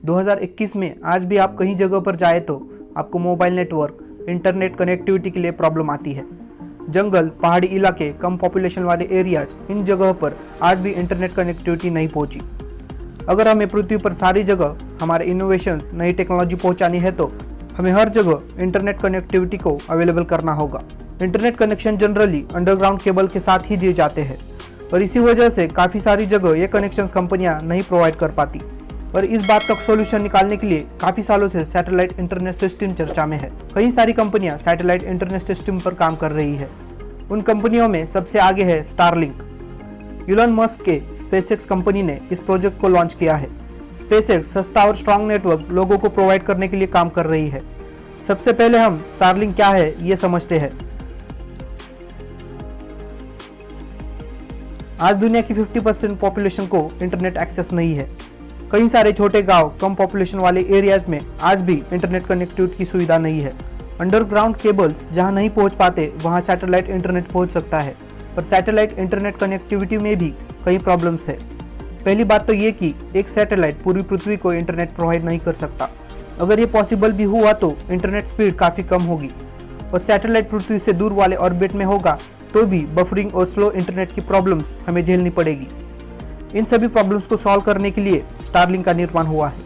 2021 में आज भी आप कहीं जगह पर जाए तो आपको मोबाइल नेटवर्क, इंटरनेट कनेक्टिविटी के लिए प्रॉब्लम आती है। जंगल, पहाड़ी इलाके, कम पॉपुलेशन वाले एरियाज, इन जगह पर आज भी इंटरनेट कनेक्टिविटी नहीं पहुंची। अगर हमें पृथ्वी पर सारी जगह हमारे इनोवेशंस, नई टेक्नोलॉजी पहुंचानी है तो हमें हर जगह इंटरनेट कनेक्टिविटी को अवेलेबल करना होगा। Internet connection generally underground cable के साथ ही दिए जाते हैं और इसी वजह से काफ़ी सारी जगह ये कनेक्शंस कंपनियां नहीं प्रोवाइड कर पाती। और इस बात का सोल्यूशन निकालने के लिए काफ़ी सालों से सैटेलाइट इंटरनेट सिस्टम चर्चा में है। कई सारी कंपनियां सैटेलाइट इंटरनेट सिस्टम पर काम कर रही है। उन कंपनियों में सबसे आगे है स्टारलिंक। इलॉन मस्क के स्पेसएक्स कंपनी ने इस प्रोजेक्ट को लॉन्च किया है। स्पेसएक्स सस्ता और स्ट्रॉन्ग नेटवर्क लोगों को प्रोवाइड करने के लिए काम कर रही है। सबसे पहले हम स्टारलिंक क्या है ये समझते हैं। आज दुनिया की 50% पॉपुलेशन को इंटरनेट एक्सेस नहीं है। कई सारे छोटे गांव, कम पॉपुलेशन वाले एरियाज में आज भी इंटरनेट कनेक्टिविटी की सुविधा नहीं है। अंडरग्राउंड केबल्स जहां नहीं पहुंच पाते वहां सैटेलाइट इंटरनेट पहुंच सकता है, पर सैटेलाइट इंटरनेट कनेक्टिविटी में भी कई प्रॉब्लम्स है। पहली बात तो ये कि एक सैटेलाइट पूरी पृथ्वी को इंटरनेट प्रोवाइड नहीं कर सकता। अगर ये पॉसिबल भी हुआ तो इंटरनेट स्पीड काफ़ी कम होगी और सैटेलाइट पृथ्वी से दूर वाले ऑर्बिट में होगा तो भी बफरिंग और स्लो इंटरनेट की प्रॉब्लम्स हमें झेलनी पड़ेगी। इन सभी प्रॉब्लम्स को सॉल्व करने के लिए स्टारलिंक का निर्माण हुआ है।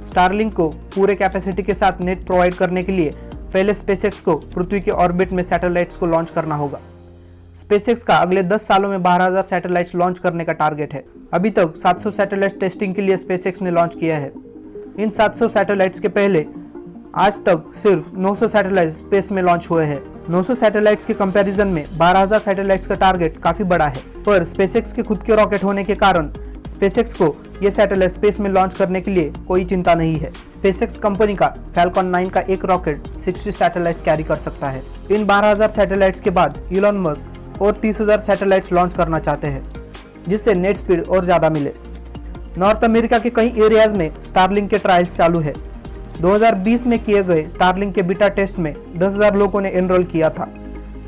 स्टारलिंक को पूरे कैपेसिटी के साथ नेट प्रोवाइड करने के लिए पहले स्पेसएक्स को पृथ्वी के ऑर्बिट में सैटेलाइट्स को लॉन्च करना होगा। स्पेसएक्स का अगले 10 सालों में 12,000 सैटेलाइट्स लॉन्च करने का टारगेट है। अभी तक 700 सैटेलाइट टेस्टिंग के लिए स्पेसएक्स ने लॉन्च किया है। इन 700 सैटेलाइट्स के पहले आज तक सिर्फ 900 सैटेलाइट्स स्पेस में लॉन्च हुए हैं। 900 सैटेलाइट्स के कंपैरिजन में 12,000 सैटेलाइट्स का टारगेट काफी बड़ा है, पर स्पेसएक्स के खुद के रॉकेट होने के कारण स्पेसएक्स को यह सैटेलाइट स्पेस में लॉन्च करने के लिए कोई चिंता नहीं है। स्पेसएक्स कंपनी का फैल्कॉन 9 का एक रॉकेट 60 सैटेलाइट्स कैरी कर सकता है। इन 12,000 सैटेलाइट्स के बाद इलॉन मस्क और 30,000 सैटेलाइट्स लॉन्च करना चाहते हैं, जिससे नेट स्पीड और ज्यादा मिले। नॉर्थ अमेरिका के कई एरियाज में स्टारलिंक के ट्रायल्स चालू है। 2020 में किए गए स्टारलिंक के बीटा टेस्ट में 10,000 लोगों ने एनरोल किया था।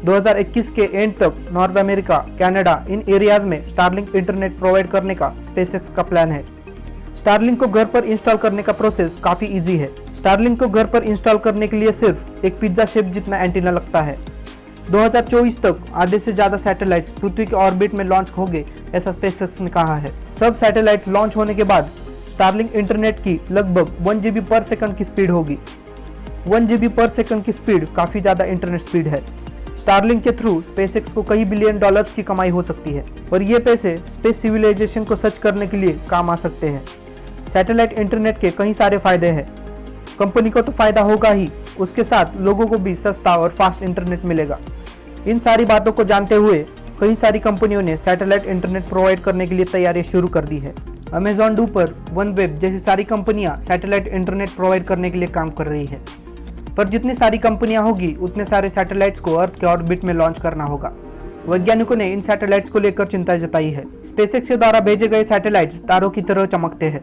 2021 के एंड तक नॉर्थ अमेरिका, कनाडा, इन एरियाज में स्टारलिंक इंटरनेट प्रोवाइड करने का स्पेसएक्स का प्लान है। स्टारलिंक को घर पर इंस्टॉल करने का प्रोसेस काफी इजी है। स्टारलिंक को घर पर इंस्टॉल करने के लिए सिर्फ एक पिज्जा शेप जितना एंटीना लगता है। 2024 तक आधे से ज्यादा सैटेलाइट्स पृथ्वी के ऑर्बिट में लॉन्च होंगे, ऐसा स्पेसएक्स ने कहा है। सब सैटेलाइट्स लॉन्च होने के बाद स्टारलिंक इंटरनेट की लगभग 1 GB पर सेकंड की स्पीड होगी। 1 GB पर सेकंड की स्पीड काफी ज्यादा इंटरनेट स्पीड है। स्टारलिंक के थ्रू स्पेसएक्स को कई बिलियन डॉलर्स की कमाई हो सकती है और ये पैसे स्पेस सिविलाइजेशन को सर्च करने के लिए काम आ सकते हैं। सैटेलाइट इंटरनेट के कई सारे फायदे हैं। कंपनी को तो फायदा होगा ही, उसके साथ लोगों को भी सस्ता और फास्ट इंटरनेट मिलेगा। इन सारी बातों को जानते हुए कई सारी कंपनियों ने सैटेलाइट इंटरनेट प्रोवाइड करने के लिए तैयारियां शुरू कर दी है। अमेजॉन डूपर, OneWeb जैसी सारी कंपनियां सैटेलाइट इंटरनेट प्रोवाइड करने के लिए काम कर रही है, पर जितनी सारी कंपनियां होगी उतने सारे सैटेलाइट्स को अर्थ के ऑर्बिट में लॉन्च करना होगा। वैज्ञानिकों ने इन सैटेलाइट्स को लेकर चिंता जताई है। स्पेसएक्स के द्वारा भेजे गए सैटेलाइट्स तारों की तरह चमकते हैं।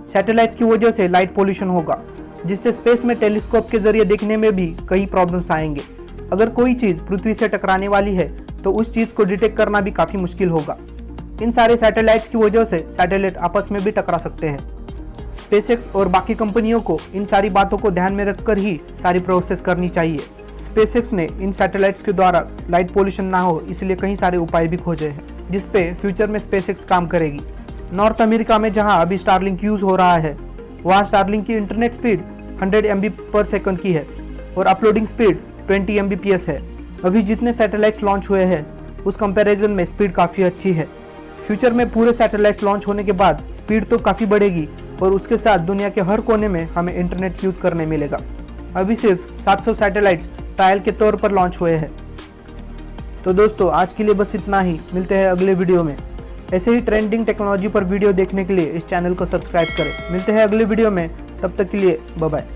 सैटेलाइट्स की वजह से लाइट पोल्यूशन होगा, जिससे स्पेस में टेलीस्कोप के जरिए देखने में भी कई प्रॉब्लम्स आएंगे। अगर कोई चीज़ पृथ्वी से टकराने वाली है तो उस चीज़ को डिटेक्ट करना भी काफ़ी मुश्किल होगा। इन सारे सैटेलाइट्स की वजह से सैटेलाइट आपस में भी टकरा सकते हैं। स्पेसएक्स और बाकी कंपनियों को इन सारी बातों को ध्यान में रखकर ही सारी प्रोसेस करनी चाहिए। स्पेसएक्स ने इन सैटेलाइट्स के द्वारा लाइट पोल्यूशन ना हो इसलिए कई सारे उपाय भी खोजे हैं, जिस पे फ्यूचर में स्पेसएक्स काम करेगी। नॉर्थ अमेरिका में जहां अभी स्टारलिंक यूज़ हो रहा है, वहाँ स्टारलिंक की इंटरनेट स्पीड 100 MB पर सेकंड की है और अपलोडिंग स्पीड 20 Mbps है। अभी जितने सैटेलाइट्स लॉन्च हुए हैं उस कंपैरिजन में स्पीड काफ़ी अच्छी है। फ्यूचर में पूरे सैटेलाइट्स लॉन्च होने के बाद स्पीड तो काफ़ी बढ़ेगी और उसके साथ दुनिया के हर कोने में हमें इंटरनेट यूज करने मिलेगा। अभी सिर्फ 700 सैटेलाइट्स ट्रायल के तौर पर लॉन्च हुए हैं। तो दोस्तों आज के लिए बस इतना ही। मिलते हैं अगले वीडियो में। ऐसे ही ट्रेंडिंग टेक्नोलॉजी पर वीडियो देखने के लिए इस चैनल को सब्सक्राइब करें। मिलते हैं अगले वीडियो में, तब तक के लिए बाय बाय।